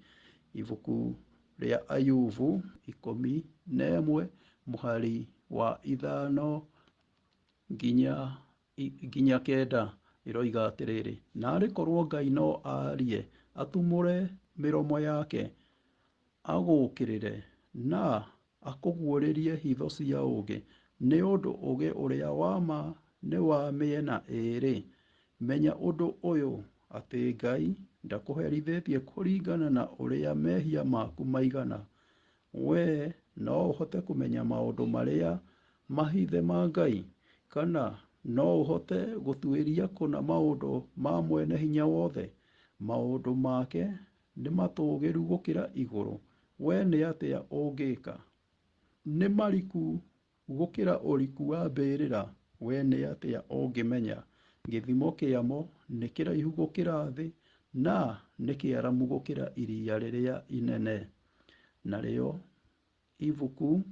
Ibuku rĩa Ayubu 11:5-9 ĩroiga atĩrĩrĩ: "Naarĩ korwo Ngai no aarie, atumũre mĩromo yake, agũũkĩrĩre na akũguũrĩrie hitho cia ũũgĩ, nĩ ũndũ ũũgĩ ũrĩa wa ma nĩ wa mĩena ĩĩrĩ. Menya ũndũ ũyũ, atĩ Ngai ndakũherithĩtie kũringana na ũrĩa mehia maku maigana. Wee no ũhote kũmenya maũndũ marĩa mahithe ma Ngai? Kana no ũhote gũtuĩria kũna maũndũ ma Mwene-Hinya-Wothe? Maũndũ make nĩ matũũgĩru gũkĩra igũrũ. Wee nĩ atĩa ũngĩka? Nĩ mariku gũkĩra ũriku wa mbĩrĩra. Wee nĩ atĩa ũngĩmenya? Gĩthimo kĩamo nĩ kĩraihu gũkĩra thĩ, na nĩ kĩaramu gũkĩra iria rĩrĩa inene." Narĩo ibuku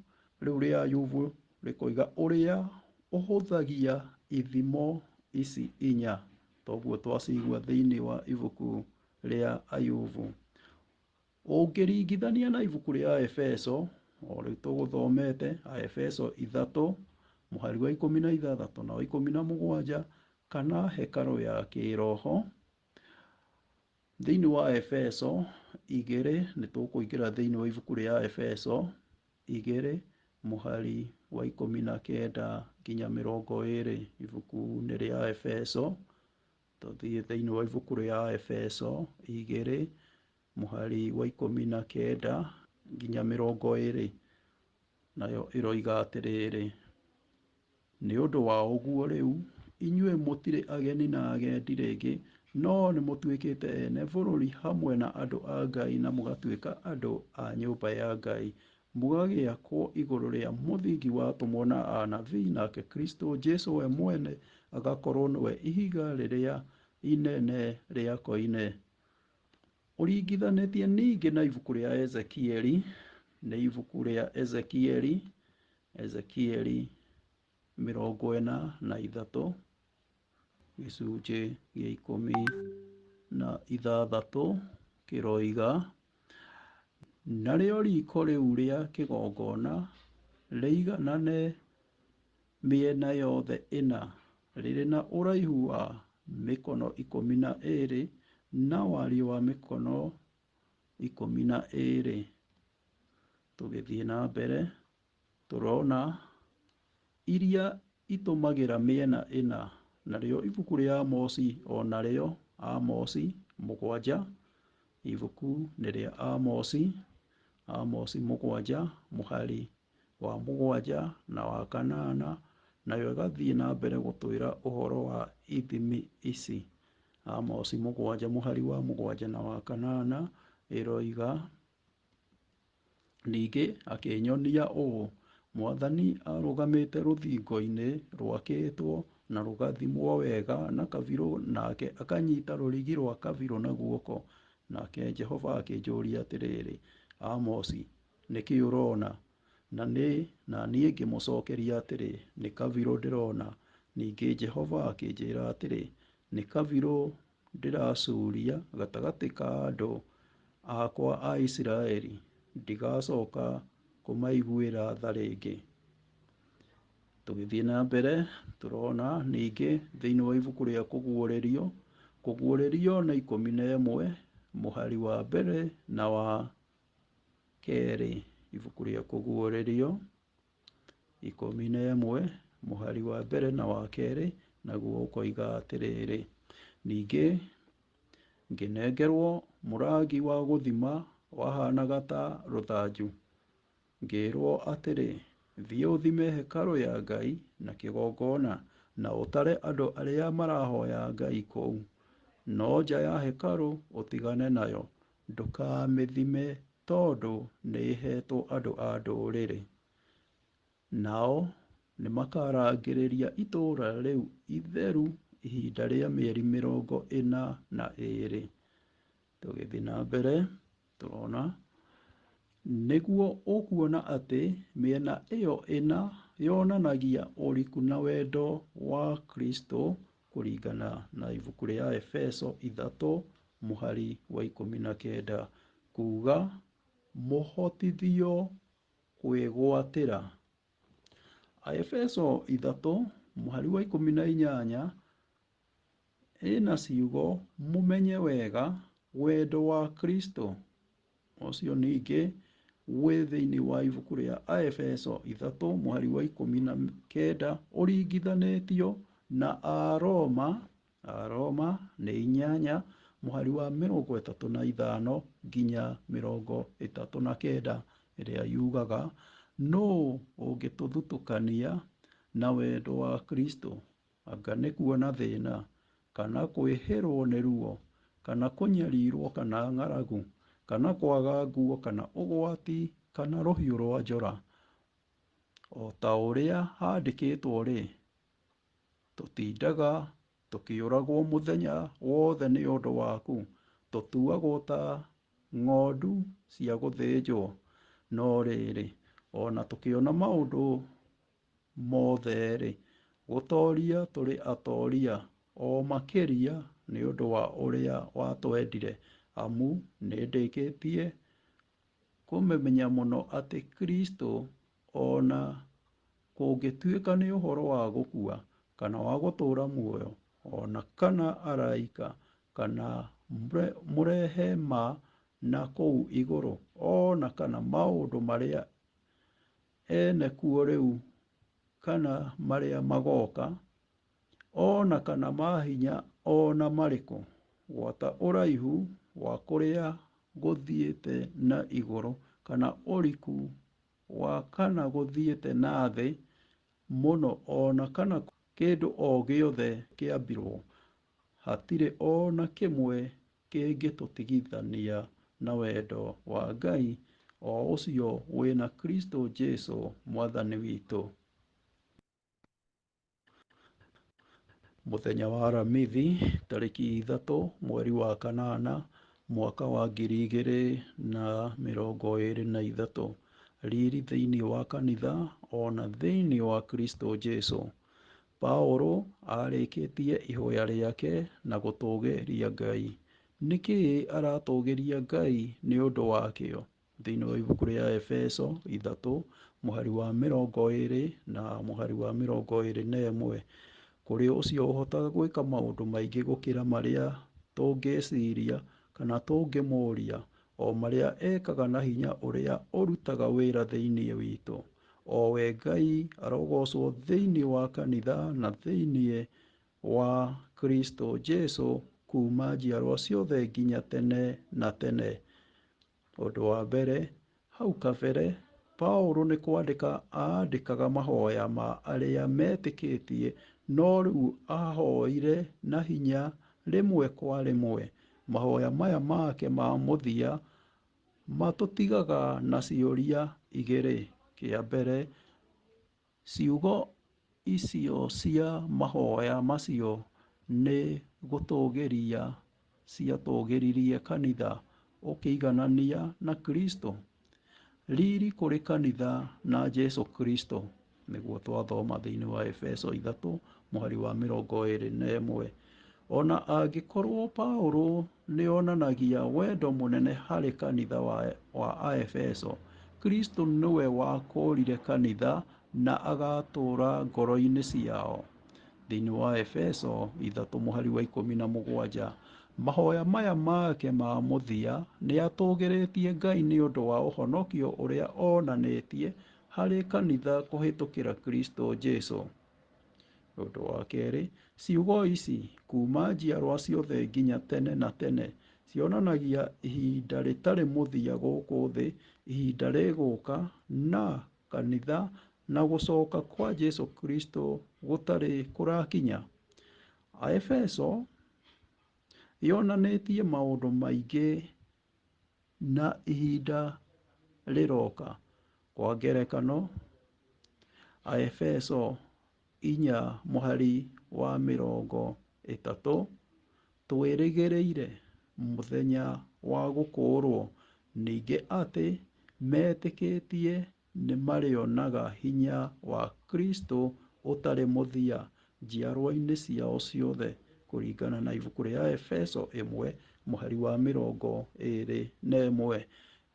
rĩu rĩa Ayubu rĩkoiga ũrĩa ũhũthagia ithimo ici 4. Toguo twacigua thĩinĩ wa ibuku rĩa Ayubu. Ũngĩringithania na ibuku rĩa Efeso, o rĩu tũgũthomete, Efeso 3:16-17, kana hekarũ ya kĩroho. Thĩinĩ wa Efeso 2, nĩ tũkũingĩra thĩinĩ wa ibuku rĩa Efeso 2:19-20. Ibuku-inĩ rĩa Efeso, tũthiĩ thĩinĩ wa ibuku rĩa Efeso 2:19-20, nayo ĩroiga atĩrĩrĩ: "Nĩ ũndũ wa ũguo rĩu, inyuĩ mũtirĩ ageni na agendi rĩngĩ, no nĩ mũtuĩkĩte ene bũrũri hamwe na andũ a Ngai na mũgatuĩka andũ a nyũmba ya Ngai, mũgagĩakwo igũrũ rĩa mũthingi watũmwo na anabii, nake Kristo Jesũ we mwene agakorwo nĩwe ihiga rĩrĩa inene rĩa koine." Ũringithanĩtie ningĩ na ibuku rĩa Ezekieli, nĩ ibuku rĩa Ezekieli 43, gĩcunjĩ gĩa 16 kĩroiga: "Narĩo riiko rĩu rĩa kĩgongona rĩiganane mĩena yothe 4, rĩrĩ na ũraihu wa mĩkono 12 na wariĩ wa mĩkono 12. Tũgĩthiĩ na mbere, tũrona iria itũmagĩra mĩena 4. Narĩo ibuku rĩa Amosi, o narĩo Amosi 7, ibuku nĩ rĩa Amosi 7:7 na 8, nayo ĩgathiĩ na mbere gũtwĩra ũhoro wa ithimi ici. Amosi 7:7 na 8 ĩroiga: "Ningĩ akĩnyonia ũũ: Mwathani arũgamĩte rũthingo-inĩ rwakĩtwo na rũgathimwo wega na kabirũ, nake akanyita rũrigi rwa kabirũ na guoko. Nake Jehova akĩnjũria atĩrĩrĩ, Amosi, nĩkĩ ũrona? Na niĩ ngĩmũcokeria atĩrĩ, nĩ kabirũ ndĩrona. Ningĩ Jehova akĩnjĩra atĩrĩ, nĩ kabirũ ndĩracuria gatagatĩ ka andũ akwa a Isiraeli, ndigacoka kũmaiguĩra tha rĩngĩ. Tũgĩthiĩ na mbere tũrona ningĩ thĩinĩ wa ibuku rĩa Kũguũrĩrio na 11 mũhari wa mbere na wa kerĩ. Ibuku rĩa Kũguũrĩrio 11 mũhari wa mbere na wa kerĩ, naguo ũkoiga atĩrĩrĩ, ningĩ ngĩnengerwo mũrangi wa gũthima wahanaga ta rũthanju. Ngĩĩrwo atĩrĩ, thiĩ ũthime hekarũ ya Ngai na kĩgongona, na ũtare andũ arĩa marahoya Ngai kũu. No nja ya hekarũ ũtigane nayo, ndũkamĩthime, tondũ nĩĩhetwo andũ a ndũrĩrĩ. Nao nĩmakarangĩrĩria itũũra rĩu itheru ihinda rĩa mĩeri 42. Tũgĩthiĩ na mbere tũrona, nĩguo ũkuona atĩ mĩena ĩyo ĩna yonanagia ũriku na wendo wa Kristo, kũringana na ibuku rĩa Efeso 3 mũhari wa 19, kuuga mũhotithio kwĩgwatĩra. Efeso 3 mũhari wa 18 ĩna ciugo mũmenye wega wendo wa Kristo. Ũcio ningĩ wĩ thĩinĩ wa ibuku rĩa Efeso 3 mũhari wa 19 ũringithanĩtio na Aroma nĩ 8 mũhari wa 35 nginya 39, ĩrĩa yugaga, nũũ ũngĩtũthutũkania na wendo wa Kristo? Anga nĩ kuona thĩĩna, kana kwĩhĩrwo nĩ ruo, kana kũnyariirwo, kana ng'aragu, kana kwaga nguo, kana ũgwati, kana rũhiũ rwa njora? O ta ũrĩa handĩkĩtwo-rĩ, tũtindaga tũkĩũragwo mũthenya wothe nĩ ũndũ waku, tũtuagwo ta ng'ondu cia gũthĩnjwo. No rĩrĩ, ona tũkĩona maũndũ mothe-rĩ, gũtooria tũrĩ atooria o makĩria nĩ ũndũ wa ũrĩa watwendire, amu nĩndĩkĩtie kũmĩmenya mũno atĩ Kristo, ona kũngĩtuĩka nĩ ũhoro wa gũkua, kana wa gũtũũra muoyo, ona kana araika, kana mũrehe ma na kũu igũrũ, ona kana maũndũ marĩa ene kuo rĩu, kana marĩa magooka, ona kana ma hinya ona marĩkũ, gwata ũraihu wa kũrĩa gũthiĩte na igũrũ, kana ũriku wa kana gũthiĩte na thĩ mũno, ona kana kĩndũ o gĩothe kĩambirwo, hatirĩ ona kĩmwe kĩngĩtũtigithania na wendo wa Ngai, o ũcio wĩna Kristo Jesũ Mwathani witũ. Mũthenya wa Aramithi, tarĩki 3 mweri wa kanana mwaka wa 2023. Riri thĩinĩ wa kanitha ona thĩinĩ wa Kristo Jesũ. Paũlũ arĩkĩtie ihoya rĩake na gũtũũgĩria Ngai. Nĩkĩĩ aratũũgĩria Ngai nĩ ũndũ wakĩo? Thĩinĩ wa ibuku rĩa Efeso 3 mũhari wa 20 na mũhari wa 21, kũrĩ ũcio ũhotaga gwĩka maũndũ maingĩ gũkĩra marĩa tũngĩciria kana tũngĩmũũria, o marĩa ekaga na hinya ũrĩa ũrutaga wĩra thĩinĩ witũ. O we Ngai arogocwo thĩinĩ wa kanitha na thĩinĩ wa Kristo Jesũ kuuma njiarwa ciothe nginya tene na tene. Ũndũ wa mbere, hau kabere, Paũlũ nĩ kwandĩka aandĩkaga mahoya ma arĩa metĩkĩtie, no rĩu ahoire na hinya rĩmwe kwa rĩmwe. Mahoya maya make ma mũthia matũtigaga na ciũria igĩrĩ. Kĩa mbere, ciugo icio cia mahoya macio nĩ gũtũgĩria ciatũgĩririe kanitha ũkĩiganania na Kristo. Riri kũrĩ kanitha na Jesu Kristo, nĩguo twathoma thĩinĩ wa Efeso 3 mũhari wa 21. Ona angĩkorwo Paũlũ nĩonanagia wendo mũnene harĩ kanitha wa Aefeso, Kristo nĩwe wakũrire kanitha na agatũũra ngoro-inĩ ciao. Thĩinĩ wa Efeso 3 mũhari wa 17, mahoya maya make ma mũthia nĩatũgĩrĩtie Ngai nĩ ũndũ wa ũhonokio ũrĩa onanĩtie harĩ kanitha kũhĩtũkĩra Kristo Jesũ. Ũndũ wa kerĩ, ciugo ici kuma njiarwa ciothe nginya tene na tene cionanagia ihinda rĩtarĩ mũthia gũkũ thĩ, ihinda rĩgũka na kanitha na gũcoka kwa Jesũ Kristo gũtarĩ kũrakinya. Aefeso yonanĩtie maũndũ maingĩ na ihinda rĩroka. Kwa ngerekano, Aefeso 4 mũhari wa 30, twĩrĩgĩrĩire mũthenya wa gũkũũrwo, ningĩ atĩ metĩkĩtie nĩmarĩonaga hinya wa Kristo ũtarĩ mũthia njiarwa-inĩ ciao ciothe, kũringana na ibuku rĩa Efeso 1 mũhari wa 21.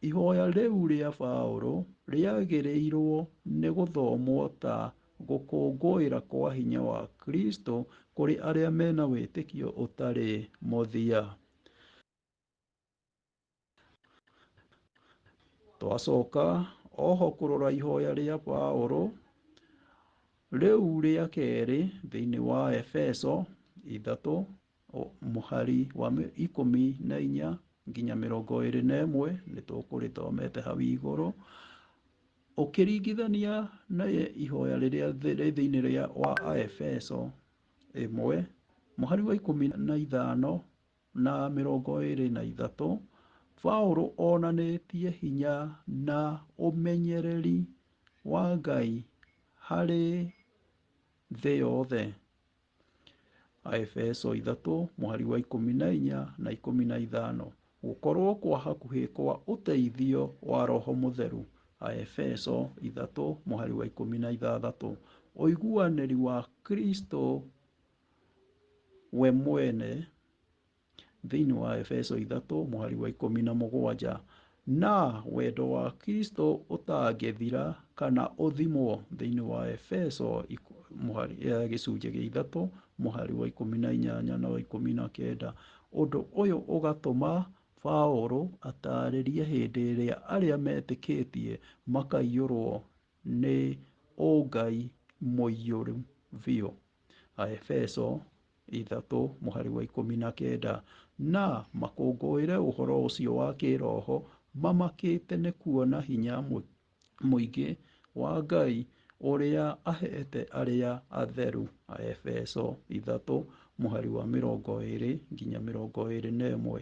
Ihoya rĩu rĩa Paũlũ rĩagĩrĩirwo nĩ gũthomwo ta gũkũngũĩra kwa hinya wa Kristo kũrĩ arĩa mena wĩtĩkio ũtarĩ mũthia. Twacoka oho kũrora ihoya rĩa Paũlũ rĩu rĩa kerĩ thĩinĩ wa Efeso 3 mũhari wa 14 nginya 21, nĩtũkũrĩthomete hau igũrũ, ũkĩringithania na ihoya rĩrĩa thĩinĩ wa Aefeso 1 mũhari wa 15 na 23, Paũlũ onanĩtie hinya na ũmenyereri wa Ngai harĩ thĩ yothe. Aefeso 3 mũhari wa 14 na 15, gũkorwo kwa hakuhĩ kwa ũteithio wa Roho Mũtheru. Aefeso 3 mũhari wa 16, ũiguanĩri wa Kristo we mwene. Thĩinĩ wa Efeso 3 mũhari wa 17, na wendo wa Kristo ũtangĩthira kana ũthimwo. Thĩinĩ wa Efeso gĩcunjĩ gĩa 3 mũhari wa 18 na wa 19. Ũndũ ũyũ ũgatũma Paũlũ atarĩrie hĩndĩ ĩrĩa arĩa metĩkĩtie makaiyũrwo nĩ ũngai mũiyũru biũ. Aefeso 3 mũhari wa 19, na makũngũĩre ũhoro ũcio wa kĩroho mamakĩte nĩ kuona hinya mũingĩ wa Ngai ũrĩa ahete arĩa atheru. Aefeso 3 mũhari wa 20 nginya 21.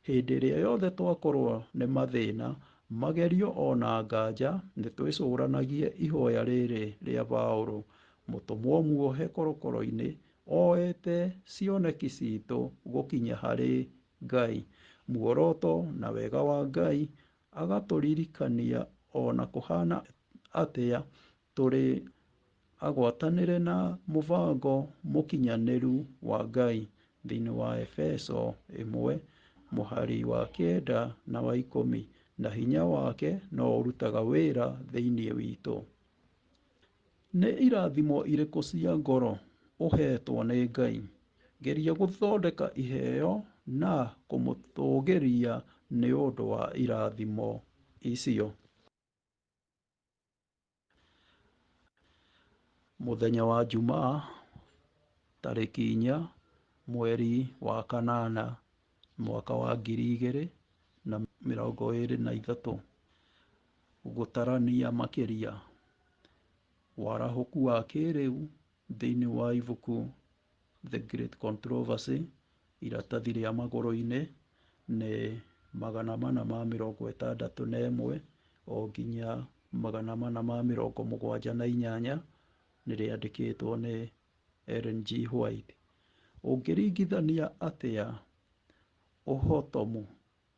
Hĩndĩ ĩrĩa yothe twakorwo nĩ mathĩna, magerio ona nganja, nĩtwĩcũranagie ihoya rĩrĩ rĩa Paũlũ, mũtũmwo muohe korokoro-inĩ, oete cioneki citũ gũkinya harĩ Ngai. Muoroto na wega wa Ngai agatũririkania ona kũhana atĩa tũrĩ agwatanĩre na mũbango mũkinyanĩru wa Ngai. Thĩinĩ wa Efeso 1 mũhari wa 9 na wa 10, na hinya wake no ũrutaga wĩra thĩinĩ witũ. Nĩ irathimo irĩkũ cia ngoro ũhetwo nĩ Ngai? Geria gũthondeka iheo na kũmũtũgĩria nĩ ũndũ wa irathimo icio. Mũthenya wa Jumaa tarĩki 4 mweri wa kanana mwaka wa 2023, gũtarania makĩria warahũku wa kĩrĩu thĩinĩ wa ibuku The Great Controversy, iratathi rĩa magũrũ-inĩ nĩ 461 o nginya 478, nĩ rĩandĩkĩtwo nĩ Ellen G. White. Ũngĩringithania atĩa ũhotomu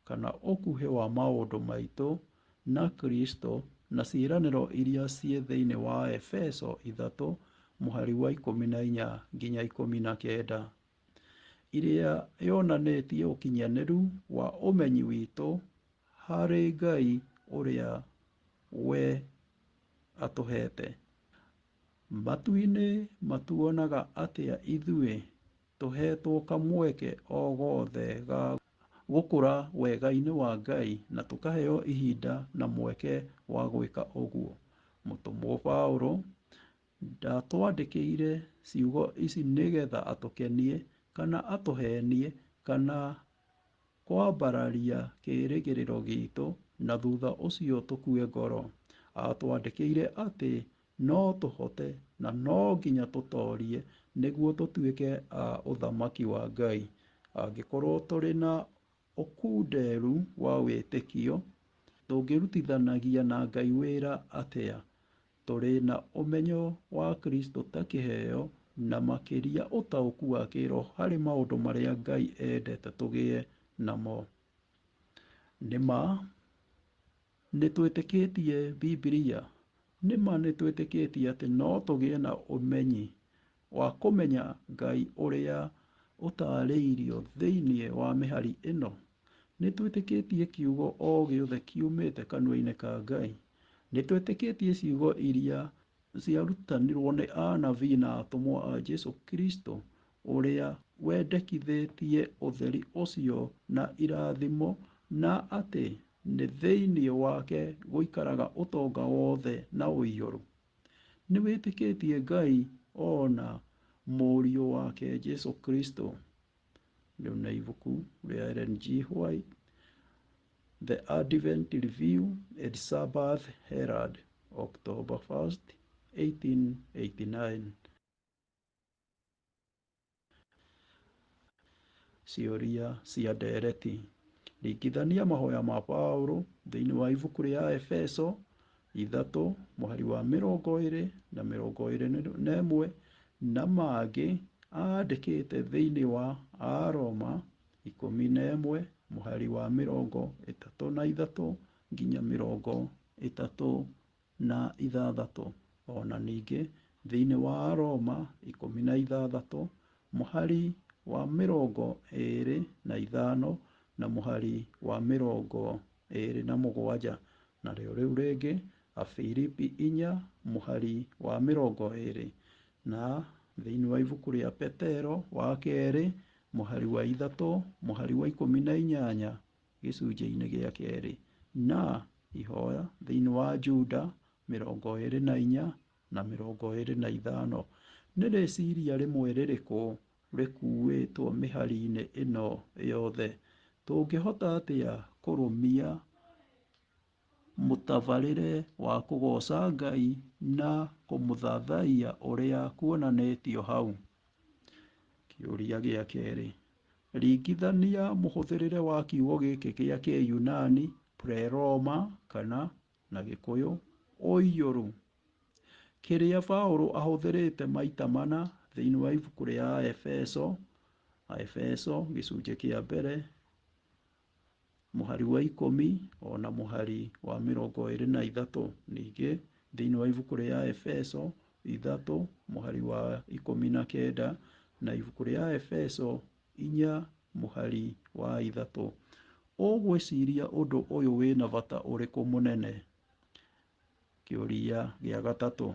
kana ũkuhĩ wa maũndũ maitũ na Kristo na ciĩranĩro iria ciĩ thĩinĩ wa Efeso 3:14-19, iria yonanĩtie ũkinyanĩru wa ũmenyi witũ harĩ Ngai ũrĩa we atũhete. Matu-inĩ matuonaga atĩa ithuĩ tũhetwo kamweke o gothe ga gũkũra wega-inĩ wa Ngai na tũkaheo ihinda na mweke wa gwĩka ũguo. Mũtũmwo Paũlũ ndatwandĩkĩire ciugo ici nĩgetha atũkenie kana atũhenie kana kwambararia kĩĩrĩgĩrĩro gitũ na thutha ũcio tũkue ngoro. Atwandĩkĩire atĩ no tũhote na no nginya tũtoorie nĩguo tũtuĩke a ũthamaki wa Ngai. Angĩkorwo tũrĩ na ũkunderu wa wĩtĩkio, tũngĩrutithanagia na Ngai wĩra atĩa? Tũrĩ na ũmenyo wa Kristo ta kĩheo na makĩria ũtaũku wa kĩĩroho harĩ maũndũ marĩa Ngai endete tũgĩe namo. Nĩma nĩtwĩtĩkĩtie Bibilia, nĩma nĩtwĩtĩkĩtie atĩ no tũgĩe na ũmenyi wa kũmenya Ngai ũrĩa ũtaarĩirio thĩinĩ wa mĩhari ĩno. Nĩtwĩtĩkĩtie kiugo o gĩothe kiumĩte kanua-inĩ ka Ngai. Nĩtwĩtĩkĩtie ciugo iria ciarutanirwo nĩ anabii na atũmwo a Jesũ Kristo ũrĩa wendekithĩtie ũtheri ũcio na irathimo, na atĩ nĩ thĩinĩ wake gũikaraga ũtonga wothe na ũiyũru. Nĩwĩtĩkĩtie Ngai ona mũriũ wake Jesũ Kristo. Rĩu nĩ ibuku rĩa Ellen G. White, The Advent Review and Sabbath Herald, October 1st, 1889. Ciũria cia ndeereti. Ringithania mahoya ma Paũlũ thĩinĩ wa ibuku rĩa Efeso 3:20-21 na mangĩ aandĩkĩte thĩinĩ wa Aroma 11:33-36, ona ningĩ thĩinĩ wa Aroma 16:25 na mũhari wa 27, narĩo rĩu rĩngĩ Afilipi 4:20, na thĩinĩ wa ibuku rĩa Petero wa kerĩ mũhari wa 3:18 gĩcunjĩ-inĩ gĩa kerĩ, na ihoya thĩinĩ wa Juda 24:25. Nĩ rĩciria rĩmwe rĩrĩkũ rĩkuĩtwo mĩhari-inĩ ĩno yothe? Tũngĩhota atĩa kũrũmia mũtabarĩre wa kũgooca Ngai na kũmũthathaiya ũrĩa kuonanĩtio hau? Kĩũria gĩa kerĩ. Ringithania mũhũthĩrĩre wa kiugo gĩkĩ gĩa Kĩyunani pleroma kana na Gĩkũyũ ũiyũru, kĩrĩa Paũlũ ahũthĩrĩte maita mana thĩinĩ wa ibuku rĩa Efeso gĩcunjĩ kĩa mbere mũhari wa 10 ona mũhari wa 23, ningĩ thĩinĩ wa ibuku rĩa Efeso 3 mũhari wa 19 na ibuku rĩa Efeso 4 mũhari wa 3. Ũgwĩciria ũndũ ũyũ wĩna bata ũrĩkũ mũnene? Kĩũria gĩa gatatũ.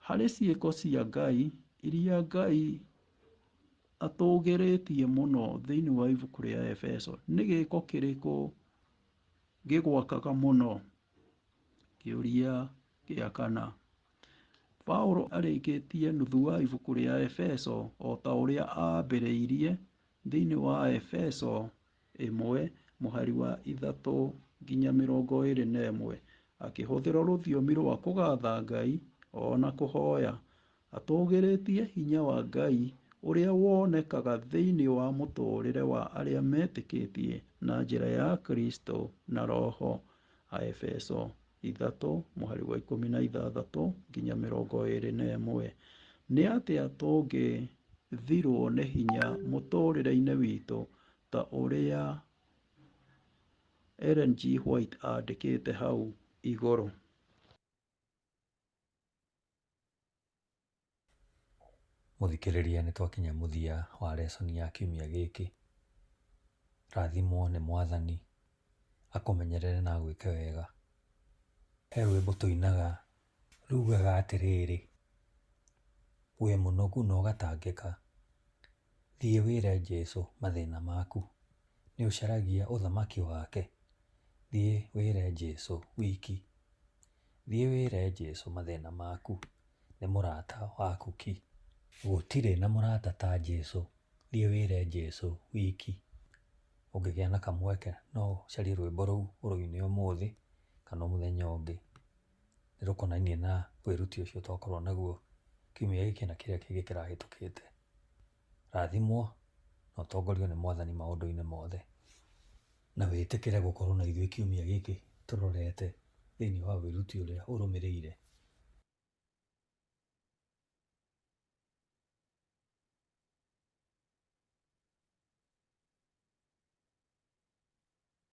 Harĩ ciĩko cia Ngai iria Ngai atũgĩrĩtie mũno thĩinĩ wa ibuku rĩa Efeso, nĩ gĩĩko kĩrĩkũ gĩgwakaga mũno? Kĩũria gĩa kana. Paũlũ arĩkĩtie nuthu wa ibuku rĩa Efeso o ta ũrĩa aambĩrĩirie thĩinĩ wa Efeso 1 mũhari wa 3-21, akĩhũthĩra rũthiomi rwa kũgatha Ngai ona kũhoya, atũgĩrĩtie hinya wa Ngai ũrĩa wonekaga thĩinĩ wa mũtũũrĩre wa arĩa metĩkĩtie na njĩra ya Kristo na Roho. Efeso ithatũ mũhari wa 16 nginya 21. Nĩ atĩa tũngĩthirwo nĩ hinya mũtũũrĩre-inĩ witũ ta ũrĩa Ellen G. White aandĩkĩte hau igũrũ? Mũthikĩrĩria, nĩ twakinya mũthia wa lesson ya kiumia gĩkĩ. Rathimwo nĩ Mwathani akũmenyerere na agwĩke wega. He rwĩmbo tũinaga rugaga atĩrĩrĩ: wĩ mũnogu na ũgatangĩka, thiĩ wĩre Jesũ mathĩna maku, nĩ ũcaragia ũthamaki wake, thiĩ wĩre Jesũ wiki, thiĩ wĩre Jesũ mathĩna maku, nĩ mũrata waku ki. Gũtirĩ na mũrata ta Jesũ, thiĩ wĩre Jesũ wiki. Ũngĩgĩa na kamweke no ũcarie rwĩmbo rũu ũrũine ũmũthĩ kana mũthenya ũngĩ. Nĩ rũkonainie na wĩruti ũcio twakorwo naguo kiumia gĩkĩ na kĩrĩa kĩngĩ kĩrahĩtũkĩte. Rathimwo na ũtongorio nĩ Mwathani maũndũ-inĩ mothe, na wĩtĩkĩre gũkorwo na ithuĩ kiumia gĩkĩ tũrorete thĩinĩ wa wĩruti ũrĩa ũrũmĩrĩire.